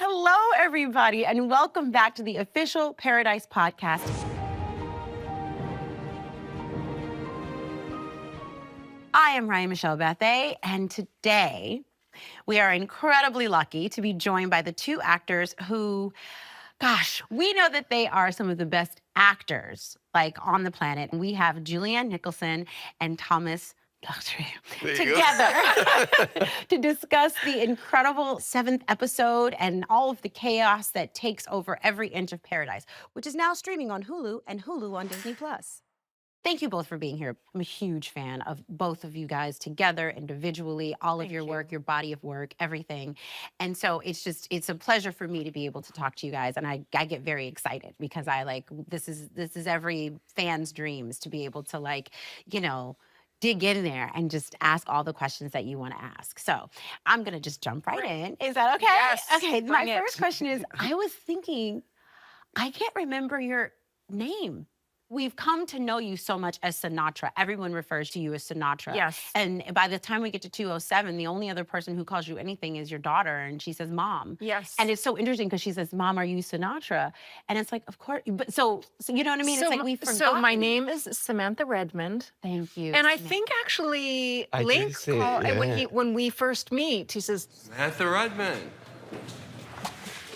Hello, everybody, and welcome back to the official Paradise Podcast. I am Ryan Michelle Bethay, and today we are incredibly lucky to be joined by the two actors who, gosh, we know that they are some of the best actors like on the planet. We have Julianne and Thomas together to discuss the incredible 7th episode and all of the chaos that takes over every inch of Paradise, which is now streaming on Hulu and Hulu on Disney+. Thank you both for being here. I'm a huge fan of both of you guys together, individually, all of your work, your body of work, everything. And so it's a pleasure for me to be able to talk to you guys. And I get very excited because this is every fan's dreams to be able to dig in there and just ask all the questions that you want to ask. So I'm going to just jump right in. Is that okay? Yes. Okay, my first question is, I was thinking, I can't remember your name. We've come to know you so much as Sinatra. Everyone refers to you as Sinatra. Yes. And by the time we get to 207, the only other person who calls you anything is your daughter, and she says, Mom. Yes. And it's so interesting because she says, Mom, are you Sinatra? And it's like, of course. But so you know what I mean? It's like we forgot. So my name is Samantha Redmond. Thank you. And I think actually Link when we first meet, he says, Samantha Redmond.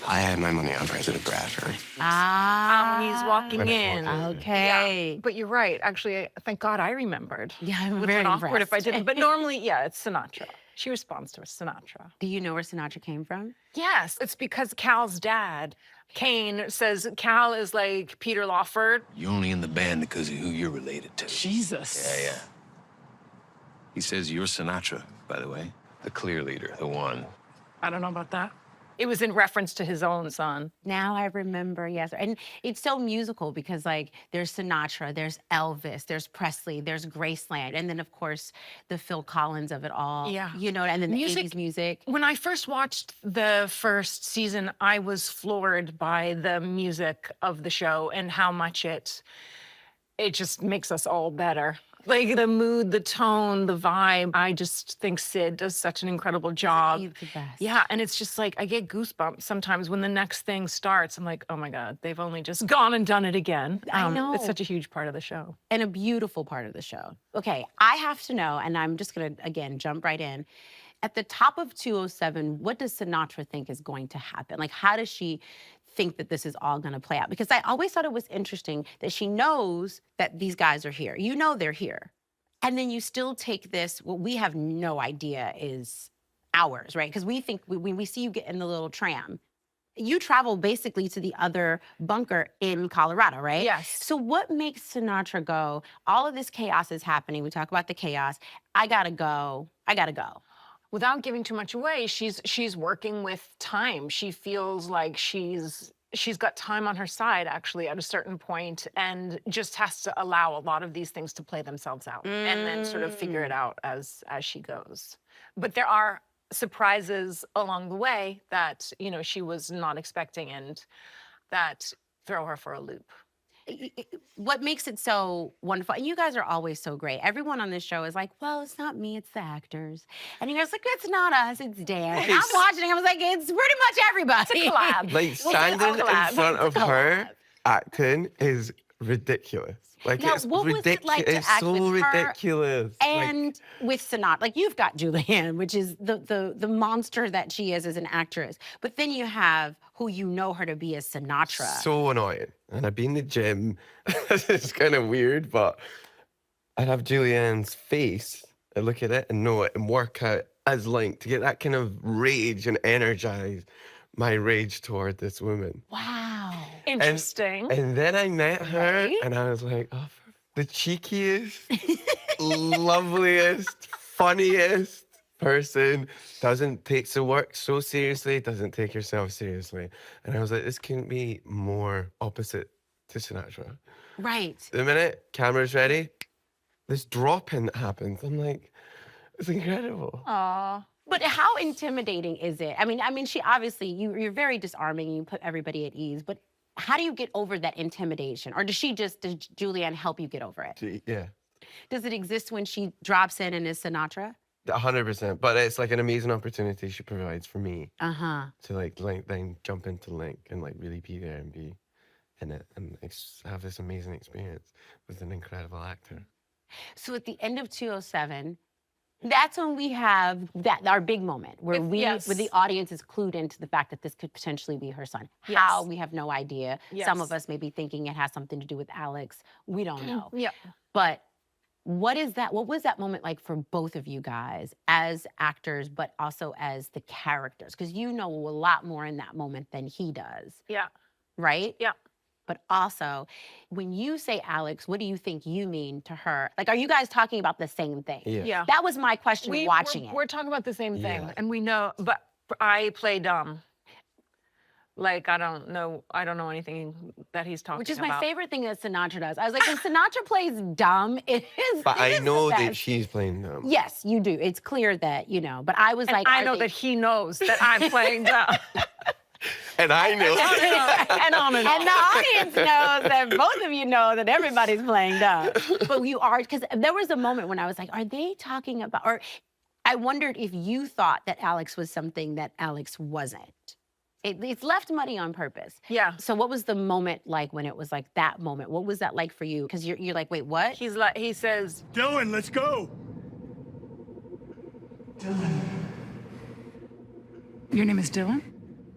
I had my money on President Bradford. he's walking in. Okay. Yeah, but you're right. Actually, thank God I remembered. Yeah, I'm Would very have been awkward if I impressed. didn't. But normally, yeah, it's Sinatra. She responds to us, Sinatra. Do you know where Sinatra came from? Yes, it's because Cal's dad, Kane, says Cal is like Peter Lawford. You're only in the band because of who you're related to. Jesus. Yeah. He says you're Sinatra, by the way. The clear leader, the one. I don't know about that. It was in reference to his own son. Now I remember, yes. And it's so musical because there's Sinatra, there's Elvis, there's Presley, there's Graceland, and then of course the Phil Collins of it all. Yeah. You know, and then the 80s music. When I first watched the first season, I was floored by the music of the show and how much it just makes us all better. Like the mood, the tone, the vibe. I just think Sid does such an incredible job. He's the best. Yeah, and it's just like I get goosebumps sometimes when the next thing starts. I'm like, oh my God, they've only just gone and done it again. I know. It's such a huge part of the show. And a beautiful part of the show. Okay, I have to know, and I'm just gonna, again, jump right in. At the top of 207, what does Sinatra think is going to happen? Like, how does she think that this is all gonna play out? Because I always thought it was interesting that she knows that these guys are here. You know they're here. And then you still take this, what we have no idea is ours, right? Because we think, when we see you get in the little tram, you travel basically to the other bunker in Colorado, right? Yes. So what makes Sinatra go, all of this chaos is happening, we talk about the chaos, I gotta go. Without giving too much away, she's working with time. She feels like she's got time on her side, actually, at a certain point, and just has to allow a lot of these things to play themselves out and then sort of figure it out as she goes. But there are surprises along the way that, she was not expecting and that throw her for a loop. What makes it so wonderful, and you guys are always so great. Everyone on this show is like, well, it's not me, it's the actors. And you guys are like, it's not us, it's Dan. And I'm watching, I was like, it's pretty much everybody. It's a collab. Like, standing in front of her acting is ridiculous. Like, Now, it's what was ridiculous. it like to It's act so with her ridiculous. and with Sinatra? Like, you've got Julianne, which is the monster that she is as an actress. But then you have who you know her to be as Sinatra. So annoying. And I'd be in the gym. It's kind of weird, but I'd have Julianne's face. I look at it and know it and work out as Link to get that kind of rage and energize my rage toward this woman. Wow. Interesting. And then I met her Right? and I was like, oh, the cheekiest, loveliest, funniest person, doesn't take the work so seriously, doesn't take herself seriously. And I was like, this couldn't be more opposite to Sinatra. Right. The minute camera's ready, this drop-in happens. I'm like, it's incredible. Aww. But how intimidating is it? I mean, she obviously, you're very disarming and you put everybody at ease, but how do you get over that intimidation? Or does Julianne help you get over it? Yeah. Does it exist when she drops in and is Sinatra? 100%. But it's like an amazing opportunity she provides for me Uh-huh. to like then jump into Link and like really be there and be in it and have this amazing experience with an incredible actor. So at the end of 207, that's when we have our big moment where where the audience is clued into the fact that this could potentially be her son. How, we have no idea. Some of us may be thinking it has something to do with Alex. We don't know. Yeah. But what was that moment like for both of you guys as actors, but also as the characters? Because you know a lot more in that moment than he does. Yeah. Right? Yeah. But also, when you say Alex, what do you think you mean to her? Like, are you guys talking about the same thing? Yeah. That was my question watching it. We're talking about the same thing, Yeah. and we know, but I play dumb. Like, I don't know anything that he's talking about. Which is my favorite thing that Sinatra does. I was like, when Sinatra plays dumb, it is. But I know the that best. she's playing them. Yes, you do. It's clear that, you know, but I was And like, I know that he knows that I'm playing dumb. And I know. and on and on. And the audience knows that both of you know that everybody's playing dumb. But you are, because there was a moment when I was like, are they talking about, or I wondered if you thought that Alex was something that Alex wasn't. It's left muddy on purpose. Yeah. So what was the moment like when it was like that moment? What was that like for you? Because you're like, wait, what? He's like, he says, Dylan, let's go. Dylan. Your name is Dylan?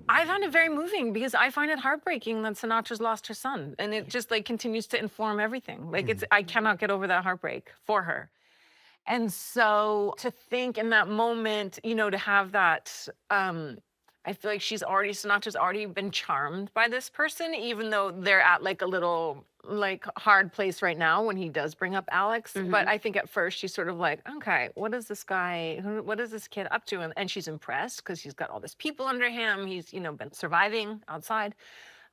I found it very moving because I find it heartbreaking that Sinatra's lost her son, and it just like continues to inform everything. Like I cannot get over that heartbreak for her. And so to think in that moment, you know, to have that, I feel like Sinatra's already been charmed by this person, even though they're at like a little like hard place right now when he does bring up Alex. But I think at first she's sort of like, okay, what is this kid up to? And she's impressed because he's got all this people under him. He's, you know, been surviving outside.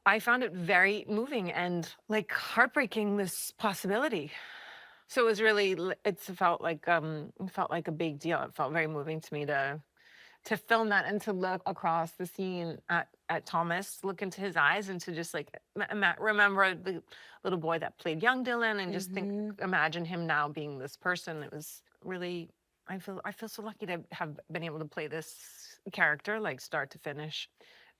I found it very moving and like heartbreaking, this possibility. So it was really, it felt like a big deal. It felt very moving to me to film that and to look across the scene at Thomas, look into his eyes, and to just like remember the little boy that played young Dylan, and just imagine him now being this person. It was really, I feel so lucky to have been able to play this character, like start to finish.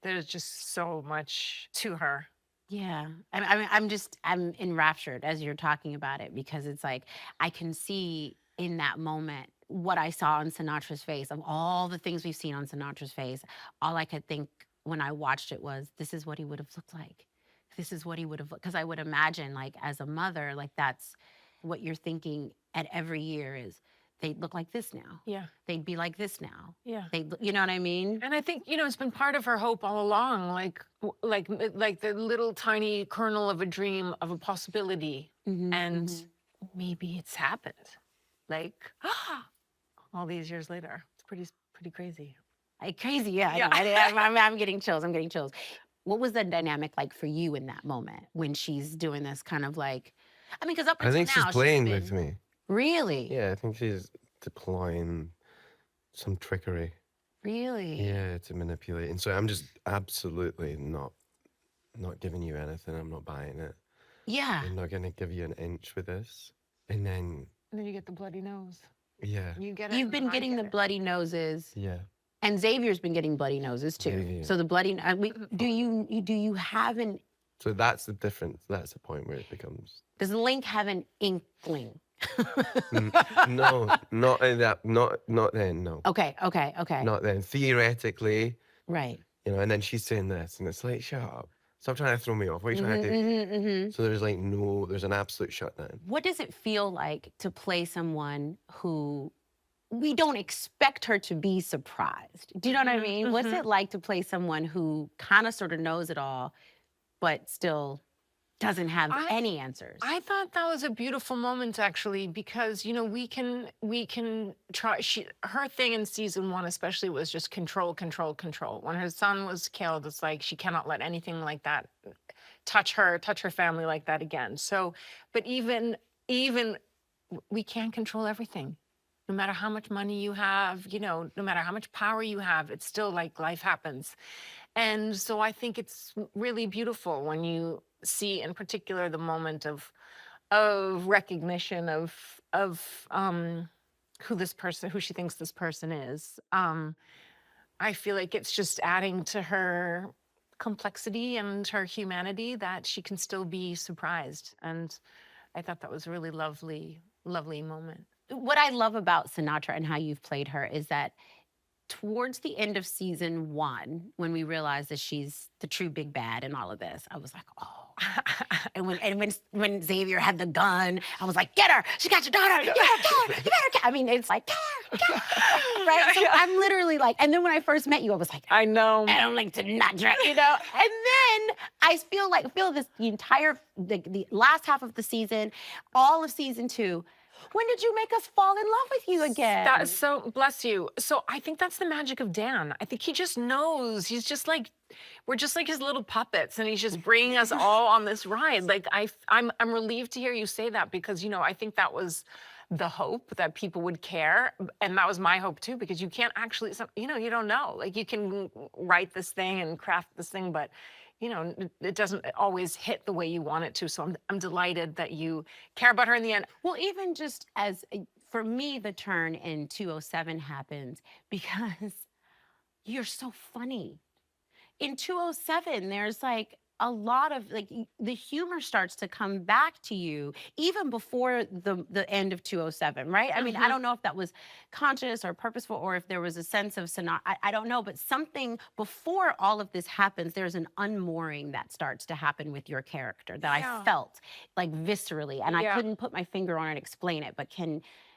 There's just so much to her. Yeah, I'm enraptured as you're talking about it, because it's like I can see in that moment what I saw on Sinatra's face. Of all the things we've seen on Sinatra's face, all I could think when I watched it was, this is what he would have looked like. This is what he would have looked, because I would imagine, like, as a mother, like, that's what you're thinking at every year is, they'd look like this now. Yeah. They'd be like this now. Yeah. You know what I mean? And I think, you know, it's been part of her hope all along, like the little tiny kernel of a dream, of a possibility. And maybe it's happened. Like, all these years later. It's pretty crazy. Crazy, yeah. Yeah. I'm getting chills. I'm getting chills. What was the dynamic like for you in that moment when she's doing this kind of like, I mean, because up I until think now, she's playing been, with me. Really? Yeah, I think she's deploying some trickery. Really? Yeah, to manipulate. And so I'm just absolutely not giving you anything. I'm not buying it. Yeah. I'm not gonna give you an inch with this. And then you get the bloody nose. Yeah. You get it. You've been getting the bloody noses. Yeah. And Xavier's been getting bloody noses too. Yeah. So the bloody, do you have an, So that's the difference. That's the point where it becomes. does Link have an inkling? No, not in that. Not then. No. Okay. Not then. Theoretically, Right. you know. And then she's saying this, and it's like, shut up. Stop trying to throw me off. What are you trying to do? So there's like there's an absolute shutdown. What does it feel like to play someone who we don't expect her to be surprised? Do you know what I mean? What's it like to play someone who kind of sort of knows it all, but still doesn't have any answers? I thought that was a beautiful moment, actually, because, you know, we can try. Her thing in season 1 especially was just control. When her son was killed, it's like she cannot let anything like that touch her family like that again. So, but even we can't control everything. No matter how much money you have, you know, no matter how much power you have, it's still like life happens. And so I think it's really beautiful when you see, in particular, the moment of recognition, of who she thinks this person is. I feel like it's just adding to her complexity and her humanity that she can still be surprised. And I thought that was a really lovely, lovely moment. What I love about Sinatra and how you've played her is that towards the end of season 1, when we realized that she's the true big bad in all of this, I was like, oh. And when Xavier had the gun, I was like, get her! She got your daughter! You better kill her! You better kill her! I mean, it's like, kill her! Right? So I'm literally like, and then when I first met you, I was like, I know. I don't like Sinatra, you know? And then I feel this the entire, the last half of the season, all of season 2, when did you make us fall in love with you again? That is so, bless you. So I think that's the magic of Dan. I think he just knows. He's just like, we're just like his little puppets, and he's just bringing us all on this ride. Like I'm relieved to hear you say that, because, you know, I think that was the hope, that people would care. And that was my hope too, because you can't actually, you know, you don't know. Like, you can write this thing and craft this thing, but you know, it doesn't always hit the way you want it to. So I'm delighted that you care about her in the end. Well, even just as, for me, the turn in 207 happens because you're so funny. In 207, there's like a lot of, like, the humor starts to come back to you even before the end of 207, right? I mean, I don't know if that was conscious or purposeful, or if there was a sense of I don't know, but something before all of this happens, there's an unmooring that starts to happen with your character that I felt like viscerally, and I couldn't put my finger on it and explain it, but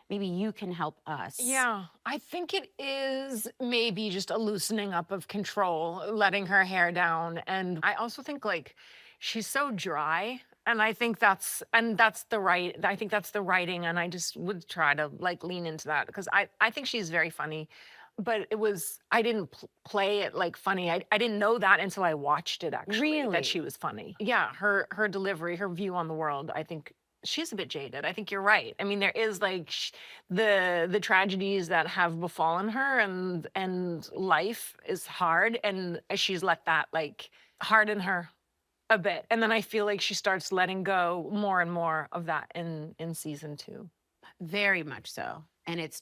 maybe you can help us. Yeah, I think it is maybe just a loosening up of control, letting her hair down. And I also think, like, she's so dry. And I think that's the writing. And I just would try to, like, lean into that, because I think she's very funny. But I didn't play it like funny. I didn't know that until I watched it, actually. Really? That she was funny. Yeah, her delivery, her view on the world, I think she's a bit jaded. I think you're right. I mean, there is, like, the tragedies that have befallen her, and life is hard, and she's let that, like, harden her a bit. And then I feel like she starts letting go more and more of that in season 2. Very much so. And it's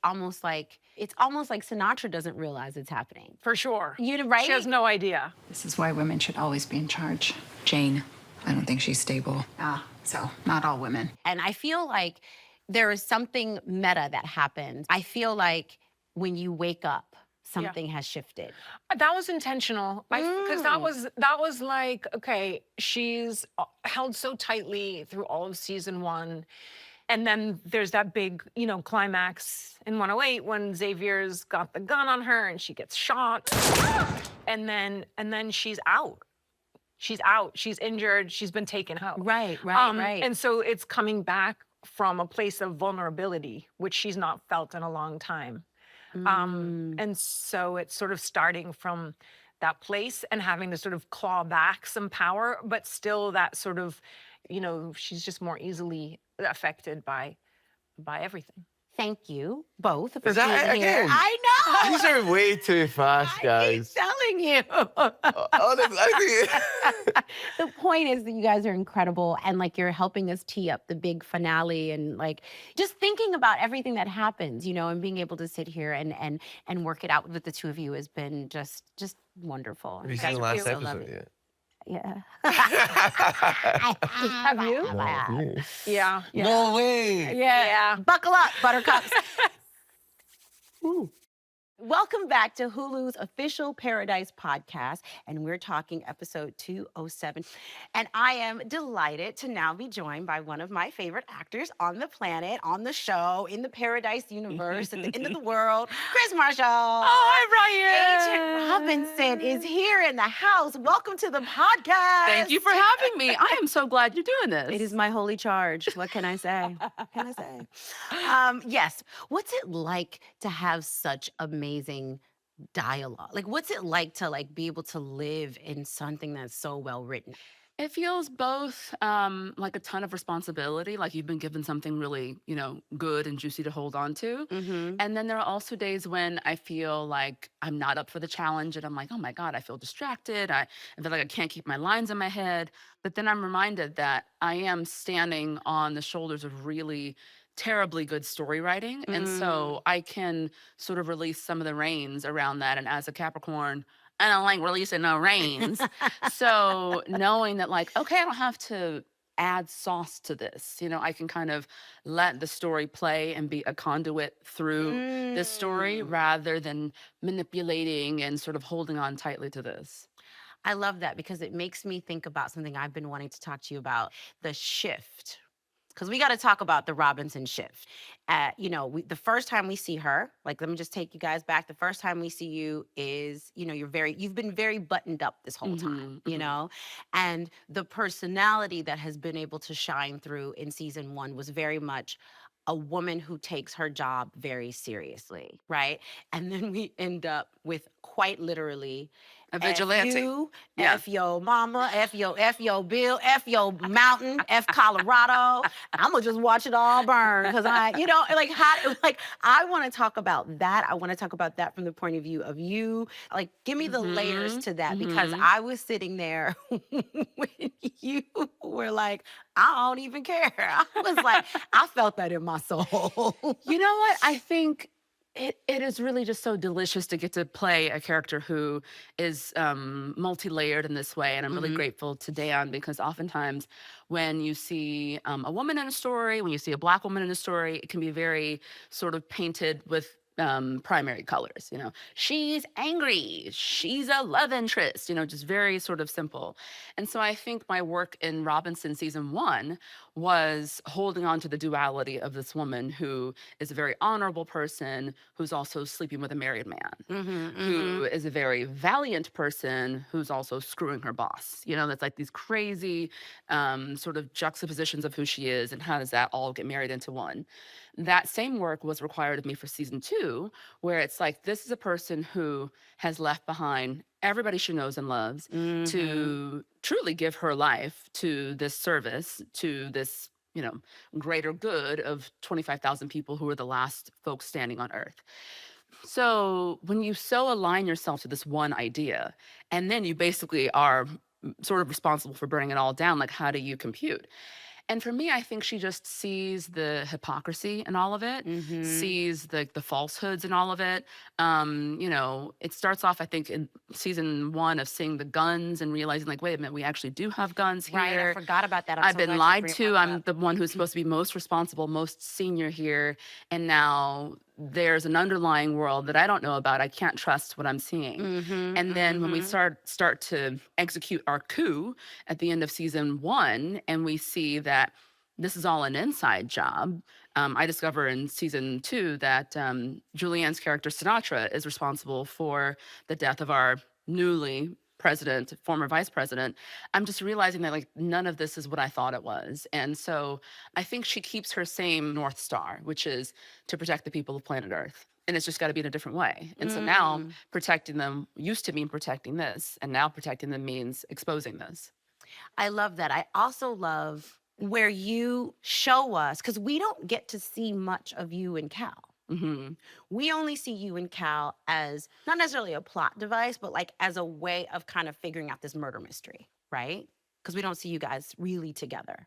almost like Sinatra doesn't realize it's happening. For sure. You know, right? She has no idea. This is why women should always be in charge. Jane, I don't think she's stable. So not all women. And I feel like there is something meta that happens. I feel like when you wake up, something has shifted. That was intentional, because that was like, okay, she's held so tightly through all of season 1. And then there's that big, you know, climax in 108 when Xavier's got the gun on her and she gets shot. And then she's out. She's out. She's injured. She's been taken out. Right. And so it's coming back from a place of vulnerability, which she's not felt in a long time. And so it's sort of starting from that place and having to sort of claw back some power, but still that sort of, you know, she's just more easily affected by everything. Thank you both for Is that being it here. again? I know. These are way too fast, guys. I keep telling you. The point is that you guys are incredible, and, like, you're helping us tee up the big finale, and, like, just thinking about everything that happens, you know, and being able to sit here and work it out with the two of you has been just wonderful. Have you seen the last episode yet? Yeah. Have you? Yeah. No way. Yeah. Buckle up, buttercups. Ooh. Welcome back to Hulu's official Paradise podcast, and we're talking episode 207. And I am delighted to now be joined by one of my favorite actors on the planet, on the show, in the Paradise universe, at the end of the world, Krys Marshall. Oh, hi, Ryan. Agent Robinson is here in the house. Welcome to the podcast. Thank you for having me. I am so glad you're doing this. It is my holy charge. What can I say? What can I say? Yes. What's it like to have such amazing dialogue? Like, what's it like to, like, be able to live in something that's so well written? It feels both like a ton of responsibility, like you've been given something really, you know, good and juicy to hold on to. Mm-hmm. And then there are also days when I feel like I'm not up for the challenge, and I'm like, oh my God, I feel distracted. I feel like I can't keep my lines in my head. But then I'm reminded that I am standing on the shoulders of really terribly good story writing. And so I can sort of release some of the reins around that. And as a Capricorn, I don't like releasing no reins. So knowing that, like, okay, I don't have to add sauce to this. You know, I can kind of let the story play and be a conduit through this story rather than manipulating and sort of holding on tightly to this. I love that because it makes me think about something I've been wanting to talk to you about, the shift. Because we got to talk about the Robinson shift. You know, the first time we see her, like, let me just take you guys back. The first time we see you is, you know, you've been very buttoned up this whole time, you know, and the personality that has been able to shine through in season 1 was very much a woman who takes her job very seriously, right? And then we end up with quite literally A vigilante. F you, Yeah. F your mama, F your Bill, F your mountain, F Colorado. I'm gonna just watch it all burn because you know, like I want to talk about that. I want to talk about that from the point of view of you. Like, give me the layers to that because I was sitting there when you were like, I don't even care. I was like, I felt that in my soul. You know what? I think it is really just so delicious to get to play a character who is multi-layered in this way. And I'm really grateful to Dan because oftentimes when you see a woman in a story, when you see a Black woman in a story, it can be very sort of painted with primary colors. You know, she's angry, she's a love interest, you know, just very sort of simple. And so I think my work in Robinson season 1 was holding on to the duality of this woman who is a very honorable person who's also sleeping with a married man, who is a very valiant person who's also screwing her boss. You know, that's like these crazy sort of juxtapositions of who she is and how does that all get married into one. That same work was required of me for season 2, where it's like, this is a person who has left behind everybody she knows and loves to truly give her life to this service, to this, you know, greater good of 25,000 people who are the last folks standing on earth. So when you so align yourself to this one idea, and then you basically are sort of responsible for burning it all down, like, how do you compute? And for me, I think she just sees the hypocrisy in all of it, sees the falsehoods in all of it. You know, it starts off, I think, in season 1 of seeing the guns and realizing, like, wait a minute, we actually do have guns here. Right, I forgot about that. I've been lied to. I'm the one who's supposed to be most responsible, most senior here. And now there's an underlying world that I don't know about. I can't trust what I'm seeing. And then when we start to execute our coup at the end of season 1, and we see that this is all an inside job, I discover in season 2 that Julianne's character Sinatra is responsible for the death of our newly president, former vice president. I'm just realizing that, like, none of this is what I thought it was. And so I think she keeps her same North Star, which is to protect the people of planet Earth. And it's just got to be in a different way. And so now protecting them used to mean protecting this, and now protecting them means exposing this. I love that. I also love where you show us, because we don't get to see much of you and Cal. We only see you and Cal as not necessarily a plot device, but like as a way of kind of figuring out this murder mystery, right? Because we don't see you guys really together.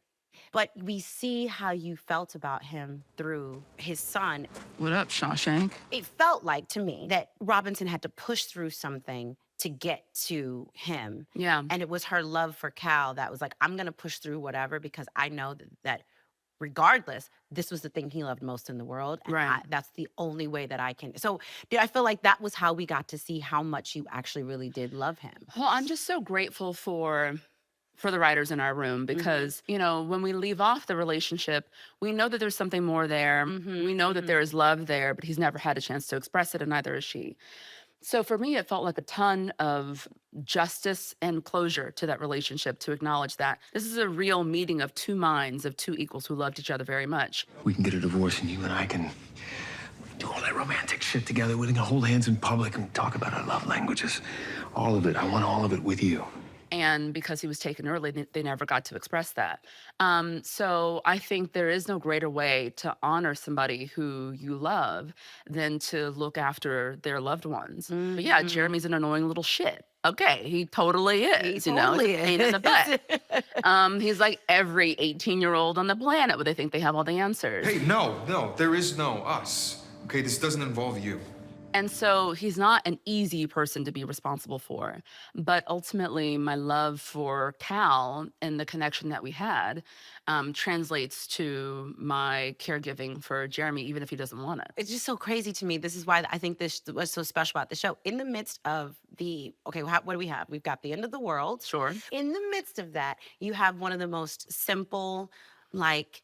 But we see how you felt about him through his son. What up, Shawshank? It felt like to me that Robinson had to push through something to get to him. Yeah. And it was her love for Cal that was like, I'm going to push through whatever because I know that regardless, this was the thing he loved most in the world. And Right. that's the only way that I can. So I feel like that was how we got to see how much you actually really did love him. Well, I'm just so grateful for the writers in our room because, you know, when we leave off the relationship, we know that there's something more there. We know that there is love there, but he's never had a chance to express it, and neither is she. So for me, it felt like a ton of justice and closure to that relationship to acknowledge that this is a real meeting of two minds, of two equals who loved each other very much. We can get a divorce and you and I can do all that romantic shit together. We can hold hands in public and talk about our love languages. All of it. I want all of it with you. And because he was taken early, they never got to express that. So I think there is no greater way to honor somebody who you love than to look after their loved ones. But yeah, Jeremy's an annoying little shit. Okay, he totally is. He you know, totally he's a pain in the is. butt. He's like every 18-year-old on the planet where they think they have all the answers. Hey, no, there is no us. Okay, this doesn't involve you. And so he's not an easy person to be responsible for. But ultimately, my love for Cal and the connection that we had translates to my caregiving for Jeremy, even if he doesn't want it. It's just so crazy to me. This is why I think this was so special about the show. In the midst of what do we have? We've got the end of the world. Sure. In the midst of that, you have one of the most simple, like,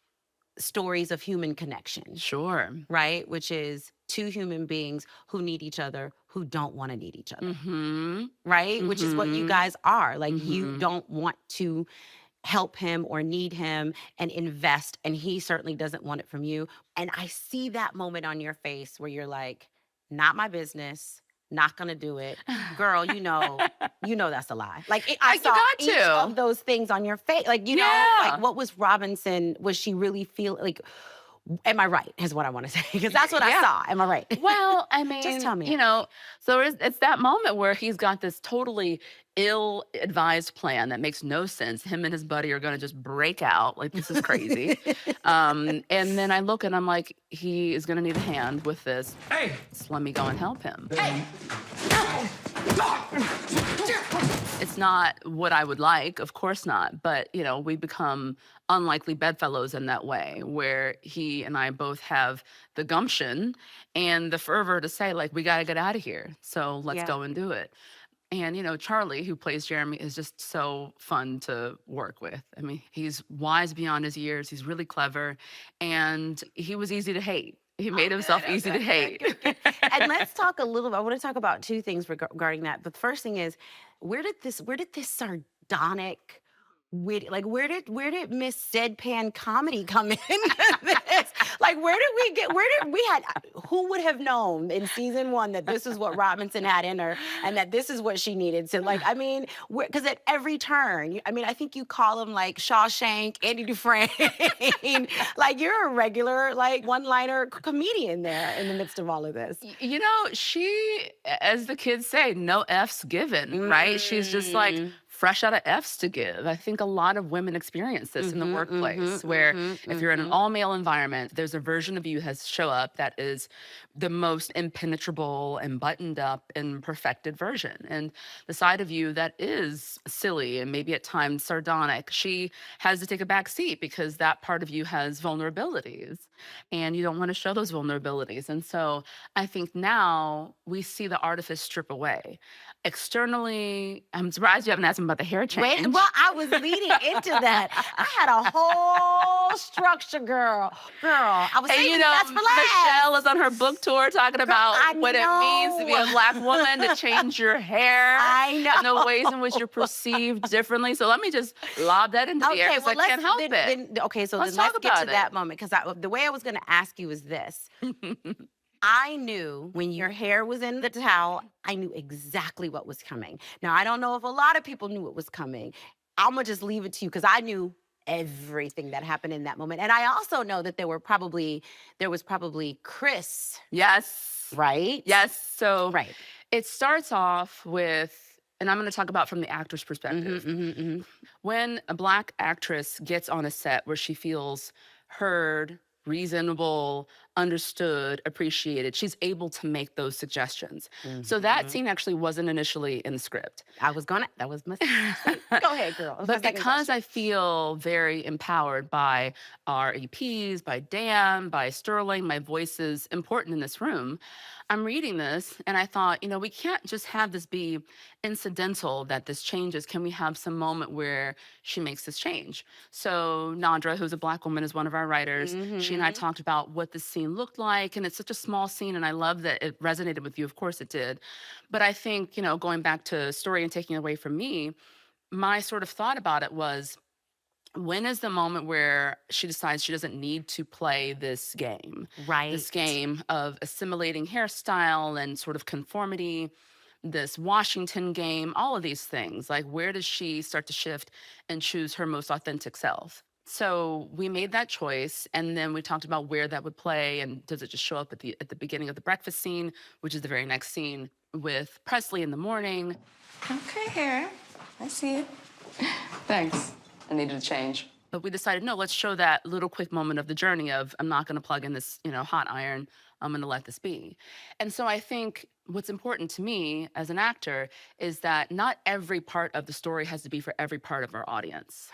stories of human connection. Sure. Right? Which is two human beings who need each other, who don't want to need each other. Mm-hmm. Right? Which is what you guys are. Like, you Mhm. don't want to help him or need him and invest, and he certainly doesn't want it from you. And I see that moment on your face where you're like, not my business, not gonna do it. Girl, you know that's a lie. Like, I You saw got each to. of those things on your face. Like, you know, Yeah. like, what was Robinson? Was she really feel like, am I right? Is what I want to say. Because that's what I Yeah. saw. Am I right? Well, I mean, Just tell me. you know, so it's that moment where he's got this totally ill-advised plan that makes no sense. Him and his buddy are going to just break out. Like, this is crazy. And then I look and I'm like, he is going to need a hand with this. Hey! So let me go and help him. It's not what I would like, of course not. But, you know, we become unlikely bedfellows in that way, where he and I both have the gumption and the fervor to say, like, we got to get out of here. So let's Yeah. go and do it. And, you know, Charlie, who plays Jeremy, is just so fun to work with. I mean, he's wise beyond his years. He's really clever. And he was easy to hate. He made himself easy to hate. And let's talk a little. I want to talk about two things regarding that. The first thing is, where did this sardonic, witty, like, where did Miss Deadpan comedy come in? This? Like, who would have known in season 1 that this is what Robinson had in her and that this is what she needed? So, like, I mean, because at every turn, I think you call him like Shawshank, Andy Dufresne. Like, you're a regular, like, one-liner comedian there in the midst of all of this. You know, she, as the kids say, no F's given, right? She's just like fresh out of F's to give. I think a lot of women experience this in the workplace, where if you're in an all-male environment, there's a version of you has show up that is the most impenetrable and buttoned up and perfected version. And the side of you that is silly and maybe at times sardonic, she has to take a back seat because that part of you has vulnerabilities and you don't want to show those vulnerabilities. And so I think now we see the artifice strip away. Externally, I'm surprised you haven't asked me about the hair change. Well, I was leading into that. I had a whole structure, girl. I was And saying you know, that's for last. Michelle is on her book tour talking about I what it means to be a know. Black woman, to change your hair. I know. And the ways in which you're perceived differently. So let me just lob that into the air because I can't help it. So Let's then talk let's get to about that it. moment, because the way I was going to ask you is this. I knew when your hair was in the towel, I knew exactly what was coming. Now, I don't know if a lot of people knew what was coming. I'm going to just leave it to you because I knew everything that happened in that moment. And I also know that there was probably Krys, Yes. right? Yes. So Right. it starts off with, and I'm going to talk about from the actor's perspective. When a Black actress gets on a set where she feels heard, reasonable, understood, appreciated, she's able to make those suggestions. So that scene actually wasn't initially in the script. That was my Go ahead, girl. But because I feel very empowered by our EPs, by Dan, by Sterling, my voice is important in this room, I'm reading this and I thought, you know, we can't just have this be incidental that this changes. Can we have some moment where she makes this change? So Nadra, who's a Black woman, is one of our writers. She and I talked about what this scene looked like, and it's such a small scene, and I love that it resonated with you. Of course it did. But I think, you know, going back to story and taking it away from me, my sort of thought about it was, when is the moment where she decides she doesn't need to play this game? Right. This game of assimilating hairstyle and sort of conformity. this Washington game, all of these things. Like, where does she start to shift and choose her most authentic self? So we made that choice, and then we talked about where that would play, and does it just show up at the beginning of the breakfast scene, which is the very next scene with Presley in the morning. Okay, hair. I see it. Thanks. I needed a change. But we decided, no, let's show that little quick moment of the journey of, I'm not going to plug in this, hot iron. I'm going to let this be. And so I think what's important to me as an actor is that not every part of the story has to be for every part of our audience.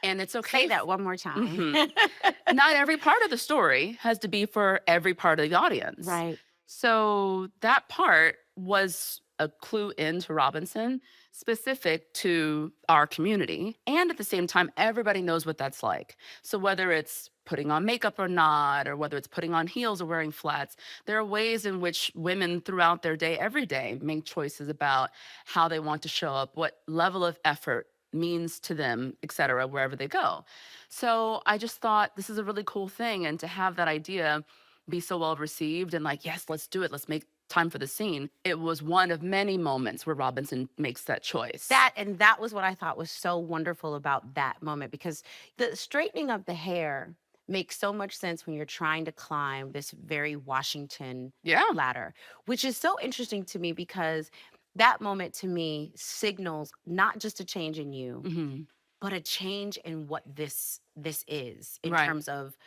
And it's okay. Say that one more time. Mm-hmm. Not every part of the story has to be for every part of the audience. Right. So that part was a clue into Robinson, specific to our community. And at the same time, everybody knows what that's like. So whether it's putting on makeup or not, or whether it's putting on heels or wearing flats, there are ways in which women throughout their day, every day, make choices about how they want to show up, what level of effort means to them, et cetera, wherever they go. So I just thought this is a really cool thing. And to have that idea be so well received and like, yes, let's do it. Let's make time for the scene. It was one of many moments where Robinson makes that choice. That was what I thought was so wonderful about that moment, because the straightening of the hair makes so much sense when you're trying to climb this very Washington ladder, which is so interesting to me because that moment to me signals not just a change in you, but a change in what this is in terms of,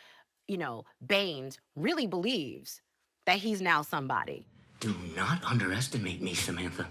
Baines really believes that he's now somebody. Do not underestimate me, Samantha.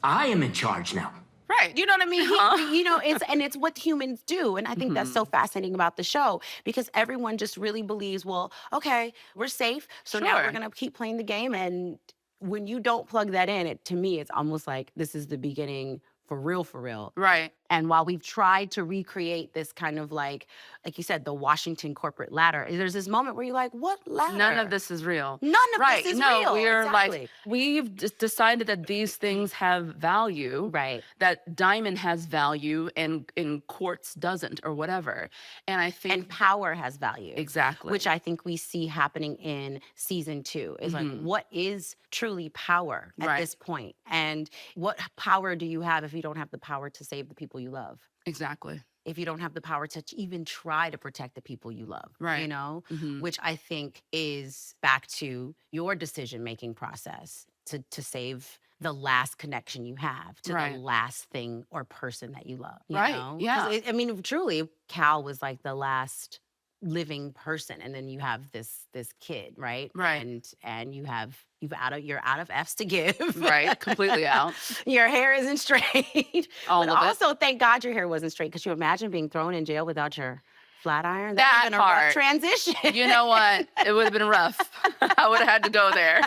I am in charge now. Right. You know what I mean? It's what humans do. And I think that's so fascinating about the show, because everyone just really believes, well, okay, we're safe. So now we're going to keep playing the game. And when you don't plug that in, to me, it's almost like this is the beginning for real. Right. And while we've tried to recreate this kind of like you said, the Washington corporate ladder, there's this moment where you're like, what ladder? None of this is real. None of this is real. We're exactly. like, we've just decided that these things have value. Right. That diamond has value and quartz doesn't, or whatever. And I think. And power has value. Exactly. Which I think we see happening in season 2 is like, what is truly power at this point? And what power do you have if you don't have the power to save the people you love? Exactly. If you don't have the power to even try to protect the people you love, right? Which I think is back to your decision-making process to save the last connection you have to the last thing or person that you love. You know? Yeah. I mean, truly, Cal was like the last living person, and then you have this kid, right? Right. And you're out of F's to give. Right, completely out. Your hair isn't straight. All but of it. also, thank God your hair wasn't straight, because you imagine being thrown in jail without your flat iron. That would have been a part. rough transition. You know what? It would have been rough. I would have had to go there.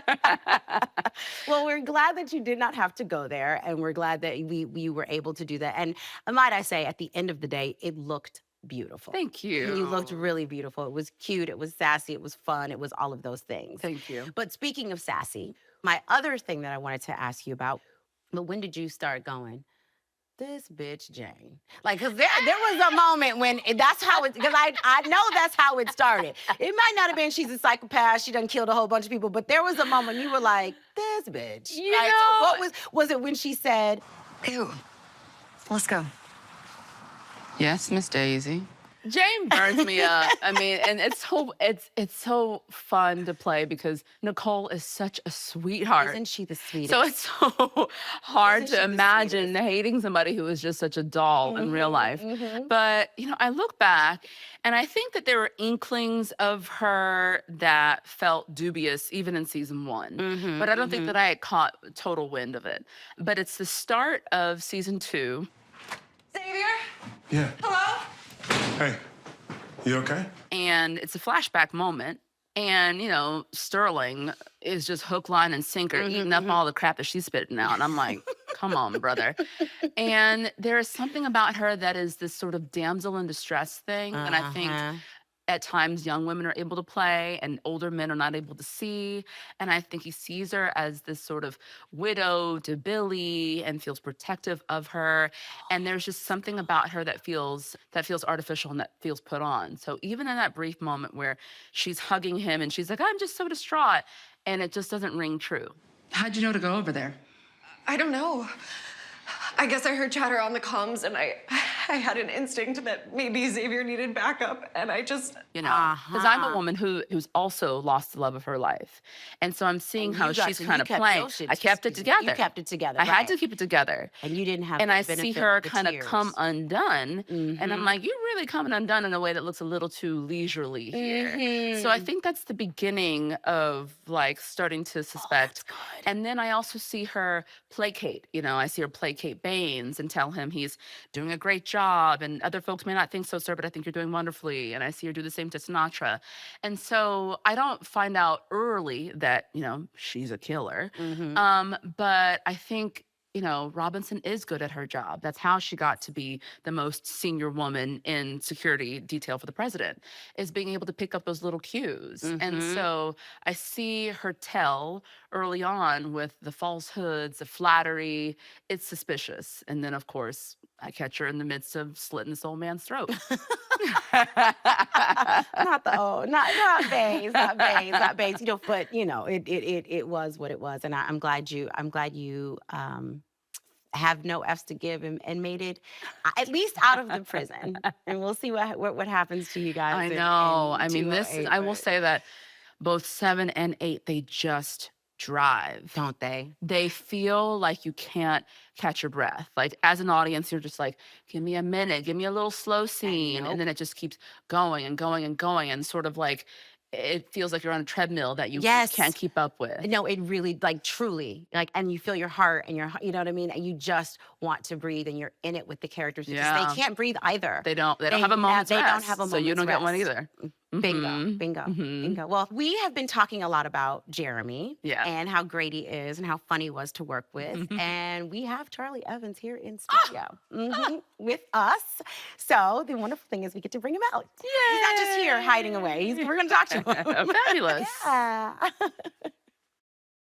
Well, we're glad that you did not have to go there, and we're glad that we were able to do that. And might I say, at the end of the day, it looked beautiful. Thank you. You looked really beautiful. It was cute. It was sassy. It was fun. It was all of those things. Thank you. But speaking of sassy, my other thing that I wanted to ask you about, but when did you start going, this bitch Jane? Like, because there was a moment when that's how it, because I know that's how it started. It might not have been she's a psychopath, she done killed a whole bunch of people, but there was a moment you were like, this bitch. You right? know. So what was it when she said, Ew. Let's go. Yes, Miss Daisy. Jane burns me up. I mean, and it's so fun to play because Nicole is such a sweetheart. isn't she the sweetest? So it's so hard Isn't she to the imagine hating somebody who is just such a doll in real life. But, I look back and I think that there were inklings of her that felt dubious even in season 1. But I don't think that I had caught total wind of it. But it's the start of season 2. Xavier? Yeah. Hello? Hey, you okay? And it's a flashback moment. And, Sterling is just hook, line, and sinker, eating up all the crap that she's spitting out. And I'm like, come on, brother. And there is something about her that is this sort of damsel in distress thing. And I think at times young women are able to play and older men are not able to see. And I think he sees her as this sort of widow to Billy and feels protective of her. And there's just something about her that feels artificial and that feels put on. So even in that brief moment where she's hugging him and she's like, I'm just so distraught, and it just doesn't ring true. How'd you know to go over there? I don't know. I guess I heard chatter on the comms, and I had an instinct that maybe Xavier needed backup, and I just... You know, because I'm a woman who's also lost the love of her life. And so I'm seeing how she's kind of playing. I kept it together. You kept it together. I had to keep it together. And you didn't have And the I see benefit her of the kind of come tears. undone. And I'm like, you're really coming undone in a way that looks a little too leisurely here. So I think that's the beginning of like starting to suspect. And then I also see her placate. You know, I see her placate Baines and tell him he's doing a great job. And other folks may not think so, sir, but I think you're doing wonderfully. And I see her do the same to Sinatra. And so I don't find out early that, you know, she's a killer. But I think, you know, Robinson is good at her job. That's how she got to be the most senior woman in security detail for the president, is being able to pick up those little cues. And so I see her tell early on with the falsehoods, the flattery, it's suspicious. And then, of course, I catch her in the midst of slitting this old man's throat. Not Baines, you know, but you know, it was what it was. And I'm glad you have no F's to give and made it at least out of the prison. And we'll see what happens to you guys. I know. I mean, 208, I will say that both 7 and 8, they just drive. don't they? They feel like you can't catch your breath. Like as an audience, you're just like, give me a minute, give me a little slow scene. And then it just keeps going and going and going. And sort of like, it feels like you're on a treadmill that you can't keep up with. No, it really, like, truly, like, and you feel your heart and you know what I mean? And you just want to breathe and you're in it with the characters because they can't breathe either. They don't have a moment's rest. They don't have a moment's So you don't get one rest. either. Bingo. Well, we have been talking a lot about Jeremy and how great he is and how fun he was to work with. And we have Charlie Evans here in studio with us. So the wonderful thing is we get to bring him out. He's not just here hiding away. We're going to talk to him. Fabulous. Yeah.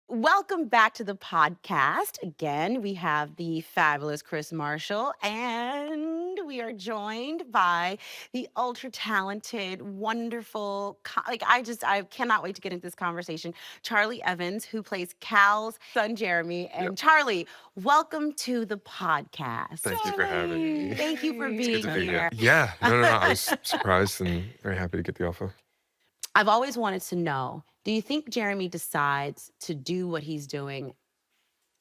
Welcome back to the podcast. Again, we have the fabulous Krys Marshall, and we are joined by the ultra talented, wonderful, I cannot wait to get into this conversation, Charlie Evans, who plays Cal's son, Jeremy. And Charlie, welcome to the podcast. Thank you for having me. Thank you for It's being good to be here. here. Yeah, no. I was surprised and very happy to get the offer. I've always wanted to know, do you think Jeremy decides to do what he's doing?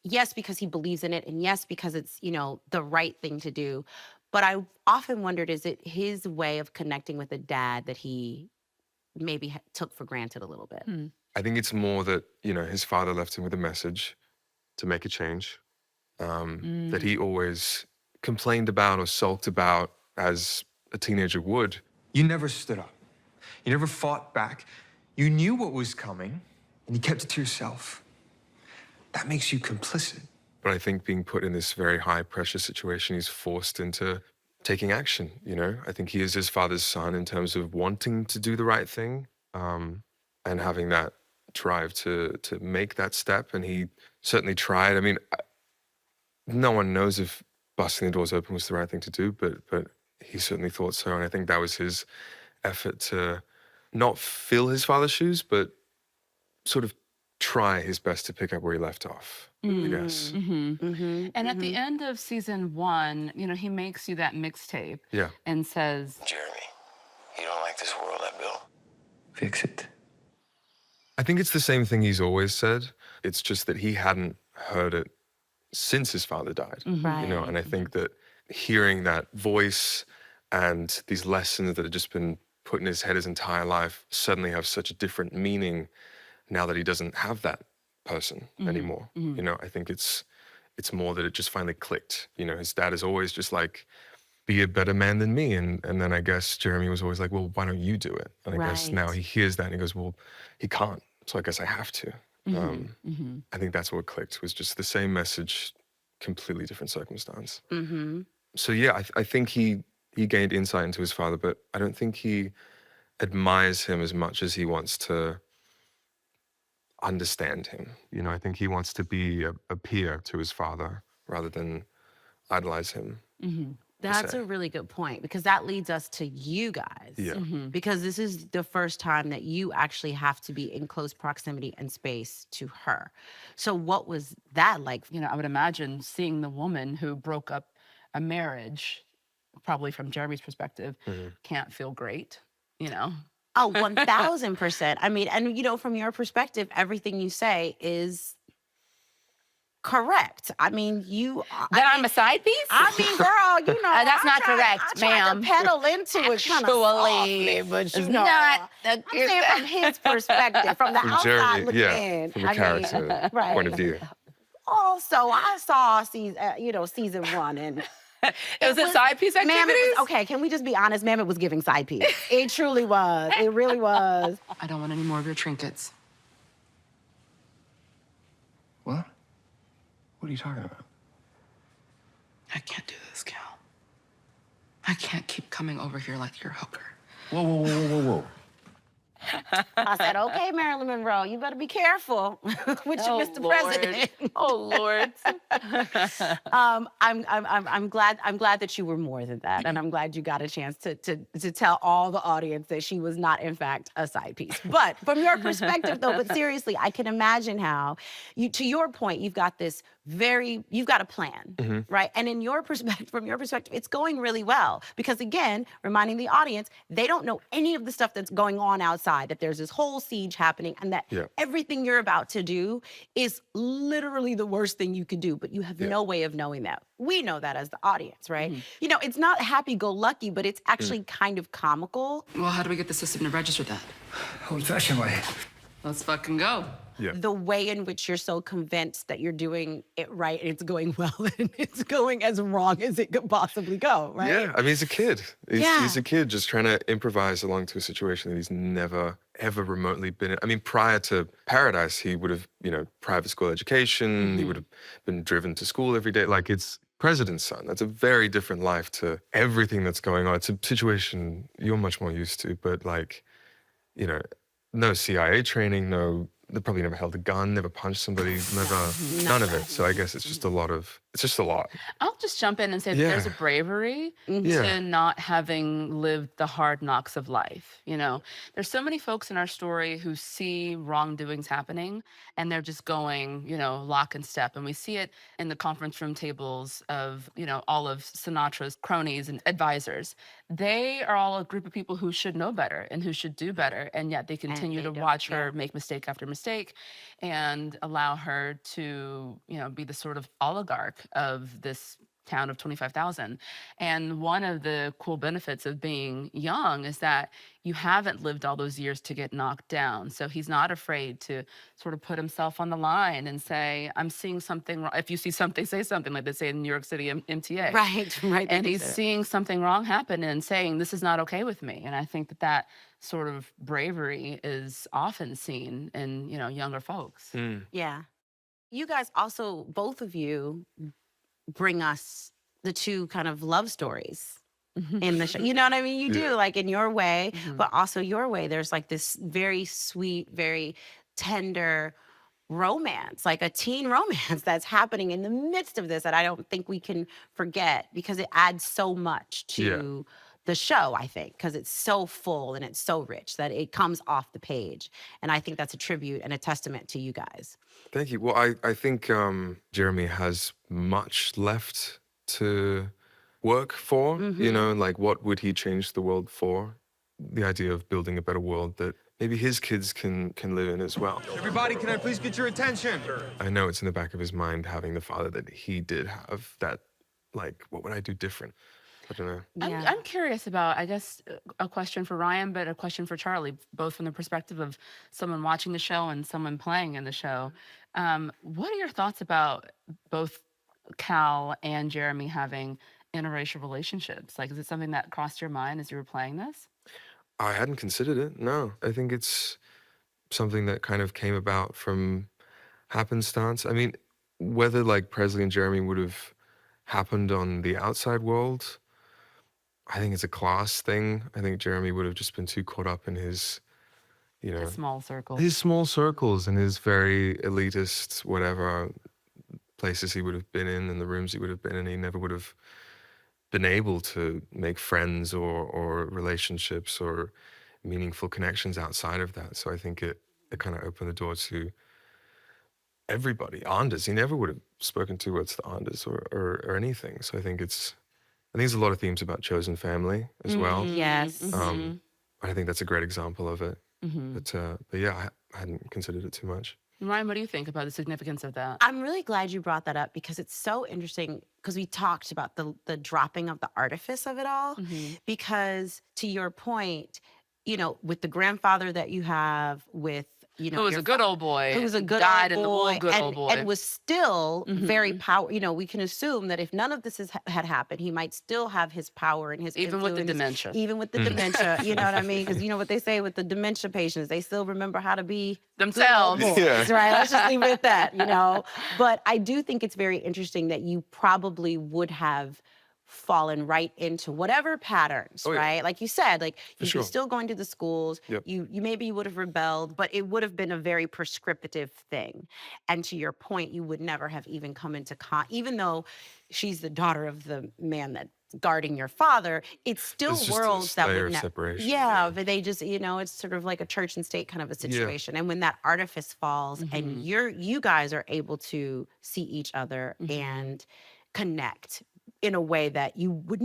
Yes, because he believes in it, and yes, because it's, you know, the right thing to do. But I often wondered, is it his way of connecting with a dad that he maybe took for granted a little bit? I think it's more that, you know, his father left him with a message to make a change that he always complained about or sulked about as a teenager would. You never stood up. You never fought back. You knew what was coming, and you kept it to yourself. That makes you complicit. But I think being put in this very high pressure situation, he's forced into taking action, you know? I think he is his father's son in terms of wanting to do the right thing and having that drive to make that step. And he certainly tried. I mean, no one knows if busting the doors open was the right thing to do, but he certainly thought so. And I think that was his effort to not fill his father's shoes, but sort of try his best to pick up where he left off, I guess. And at the end of season 1, you know, he makes you that mixtape and says, Jeremy, you don't like this world I built. Fix it. I think it's the same thing he's always said. It's just that he hadn't heard it since his father died, you know? And I think that hearing that voice and these lessons that had just been put in his head his entire life suddenly have such a different meaning now that he doesn't have that person anymore. You know, I think it's more that it just finally clicked. You know, his dad is always just like, be a better man than me. And then I guess Jeremy was always like, well, why don't you do it? And I guess now he hears that and he goes, well, he can't. So I guess I have to. I think that's what clicked, was just the same message, completely different circumstance. So yeah, I think he gained insight into his father, but I don't think he admires him as much as he wants to understand him. You know, I think he wants to be a peer to his father rather than idolize him. That's say. a really good point because that leads us to you guys. Yeah. Because this is the first time that you actually have to be in close proximity and space to her. So what was that like? You know, I would imagine seeing the woman who broke up a marriage, probably from Jeremy's perspective, can't feel great, you know? Oh, 1000%. I mean, and you know, from your perspective, everything you say is correct. I mean, That I'm a side piece? I mean, girl, you know, That's not correct, I tried ma'am. to pedal into it kind of softly, but you know, not I'm saying from his perspective, from the From outside Jeremy, looking yeah, in. from a character right. point of view. Also, I saw season 1, and It was a side piece ma'am, activities? okay, can we just be honest, ma'am? It was giving side piece. It truly was. It really was. I don't want any more of your trinkets. What? What are you talking about? I can't do this, Cal. I can't keep coming over here like you're a hooker. Whoa, whoa, whoa, whoa, whoa, whoa. I said, okay, Marilyn Monroe, you better be careful with your Mr. President. Oh, Lord. I'm glad that you were more than that, and I'm glad you got a chance to tell all the audience that she was not, in fact, a side piece. But from your perspective, though, but seriously, I can imagine how to your point, you've got a plan, right? And in your perspective, from your perspective, it's going really well because, again, reminding the audience, they don't know any of the stuff that's going on outside. That there's this whole siege happening, and that everything you're about to do is literally the worst thing you could do, but you have no way of knowing that. We know that as the audience, right? You know, it's not happy-go-lucky, but it's actually kind of comical. Well, how do we get the system to register that? Old-fashioned way. Let's fucking go. Yeah. The way in which you're so convinced that you're doing it right and it's going well and it's going as wrong as it could possibly go, right? Yeah, I mean, he's a kid. He's a kid just trying to improvise along to a situation that he's never, ever remotely been in. I mean, prior to Paradise, he would have, private school education. He would have been driven to school every day. Like, it's president's son. That's a very different life to everything that's going on. It's a situation you're much more used to, but no CIA training, they probably never held a gun, never punched somebody, none of it. So I guess it's just a lot. I'll just jump in and say that there's a bravery to not having lived the hard knocks of life. You know, there's so many folks in our story who see wrongdoings happening and they're just going, lock and step. And we see it in the conference room tables of, all of Sinatra's cronies and advisors. They are all a group of people who should know better and who should do better. And yet they continue to watch her make mistake after mistake and allow her to, be the sort of oligarch of this town of 25,000. And one of the cool benefits of being young is that you haven't lived all those years to get knocked down. So he's not afraid to sort of put himself on the line and say, I'm seeing something wrong. If you see something, say something, like they say in New York City MTA. Right. And he's seeing something wrong happen and saying, this is not okay with me. And I think that sort of bravery is often seen in, younger folks. Yeah. You guys also, both of you, bring us the two kind of love stories in the show. You know what I mean? You do, like in your way, but also your way. There's like this very sweet, very tender romance, like a teen romance that's happening in the midst of this that I don't think we can forget because it adds so much to the show, I think, because it's so full and it's so rich that it comes off the page. And I think that's a tribute and a testament to you guys. Thank you. Well, I think Jeremy has much left to work for, like what would he change the world for? The idea of building a better world that maybe his kids can live in as well. Everybody, can I please get your attention? I know it's in the back of his mind having the father that he did have, that, like, what would I do different? I don't know. I'm curious about, I guess, a question for Ryan, but a question for Charlie, both from the perspective of someone watching the show and someone playing in the show. What are your thoughts about both Cal and Jeremy having interracial relationships? Like, is it something that crossed your mind as you were playing this? I hadn't considered it, no. I think it's something that kind of came about from happenstance. I mean, whether like Presley and Jeremy would have happened on the outside world, I think it's a class thing. I think Jeremy would have just been too caught up in his, His small circle. His small circles and his very elitist, whatever places he would have been in and the rooms he would have been in. He never would have been able to make friends or relationships or meaningful connections outside of that. So I think it kind of opened the door to everybody. Anders, he never would have spoken two words to Anders or anything. So I think there's a lot of themes about chosen family as well. Yes. I think that's a great example of it. But yeah, I hadn't considered it too much. Ryan, what do you think about the significance of that? I'm really glad you brought that up because it's so interesting because we talked about the dropping of the artifice of it all. Because to your point, you know, with the grandfather that you have, with, you know, Who was a good old boy. who was a good died old in the boy, old good and, old boy. and was still very power. You know, we can assume that if none of this had happened, he might still have his power and his Even with the influence, dementia. even with the dementia. You know what I mean? Because you know what they say with the dementia patients, they still remember how to be Themselves. good old boys, right? Let's just leave it at that. You know, but I do think it's very interesting that you probably would have fallen right into whatever patterns, right? Like you said, like you'd be still going to the schools. You maybe would have rebelled, but it would have been a very prescriptive thing. And to your point, you would never have even come into even though she's the daughter of the man that's guarding your father, it's still It's just worlds a that layer would of never. separation. Yeah, but they just, you know, it's sort of like a church and state kind of a situation. And when that artifice falls and you guys are able to see each other and connect in a way that you would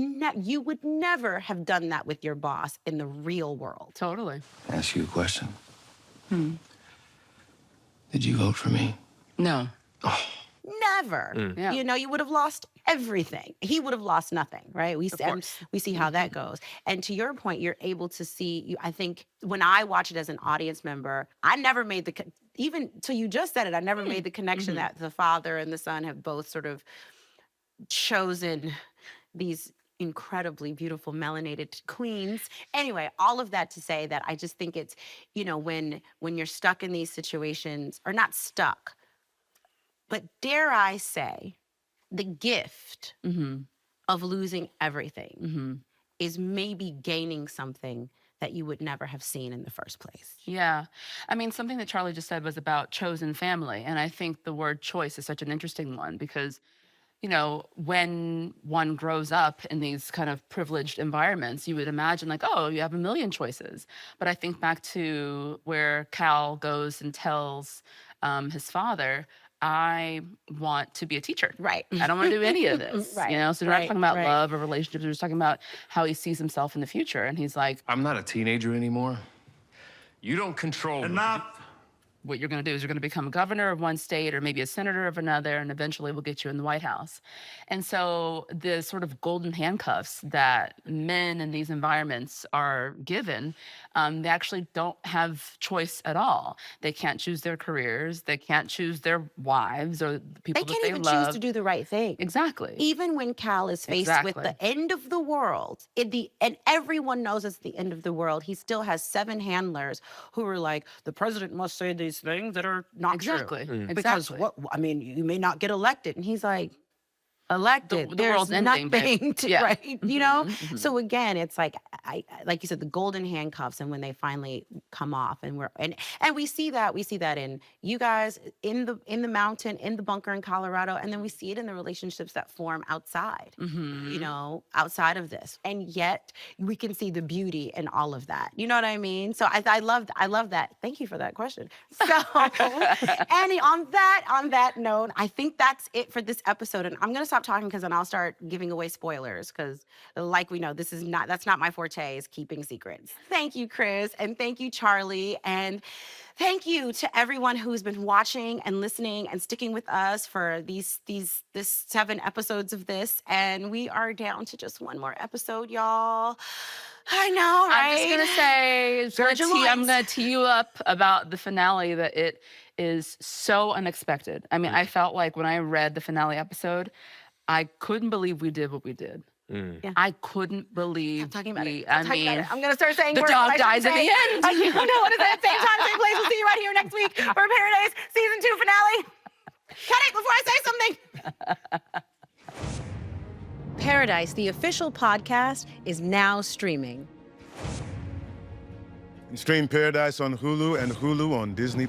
never have done that with your boss in the real world. Totally. Ask you a question. Did you vote for me? No. Never. Yeah. You know, you would have lost everything. He would have lost nothing, right? We see how that goes. And to your point, you're able to see, I think when I watch it as an audience member, I never made even till you just said it, I never made the connection that the father and the son have both sort of chosen these incredibly beautiful melanated queens. Anyway, all of that to say that I just think it's, you know, when you're stuck in these situations, or not stuck, but dare I say, the gift of losing everything is maybe gaining something that you would never have seen in the first place. Yeah. I mean, something that Charlie just said was about chosen family. And I think the word choice is such an interesting one because, you know, when one grows up in these kind of privileged environments, you would imagine like, oh, you have a million choices. But I think back to where Cal goes and tells his father, I want to be a teacher. Right. I don't want to do any of this. Right. You know, so we're not talking about love or relationships. We're just talking about how he sees himself in the future. And he's like, I'm not a teenager anymore. You don't control me. what you're going to do is you're going to become a governor of one state or maybe a senator of another, and eventually we'll get you in the White House. And so the sort of golden handcuffs that men in these environments are given, they actually don't have choice at all. They can't choose their careers. They can't choose their wives or the people They that can't they even love. choose to do the right thing. Exactly. Even when Cal is faced with the end of the world, and everyone knows it's the end of the world, he still has 7 handlers who are like, the president must say these things that are not true. Because what, I mean, you may not get elected. And he's like, elected. The There's world's ending, nothing babe. to, Yeah. right? You know? So again, it's like, like you said, the golden handcuffs, and when they finally come off, and we see that in you guys in the mountain, in the bunker in Colorado, and then we see it in the relationships that form outside, you know, outside of this. And yet we can see the beauty in all of that. You know what I mean? So I love that. Thank you for that question. So Annie, on that note, I think that's it for this episode. And I'm gonna stop talking because then I'll start giving away spoilers, because like we know, that's not my forte, is keeping secrets. Thank you, Krys, and thank you, Charlie, and thank you to everyone who's been watching and listening and sticking with us for this 7 episodes of this. And we are down to just one more episode, y'all. I know, right? I'm just gonna say, I'm gonna tee you up about the finale, that it is so unexpected. I mean, I felt like when I read the finale episode, I couldn't believe we did what we did. Yeah. I couldn't believe Stop talking about it. I Stop talking about mean, it. I'm gonna start saying the words dog that I dies at shouldn't the say. end. I don't know what is it. Same time, same place. We'll see you right here next week for Paradise Season 2 finale. Cut it before I say something. Paradise, the official podcast, is now streaming. Stream Paradise on Hulu and Hulu on Disney+.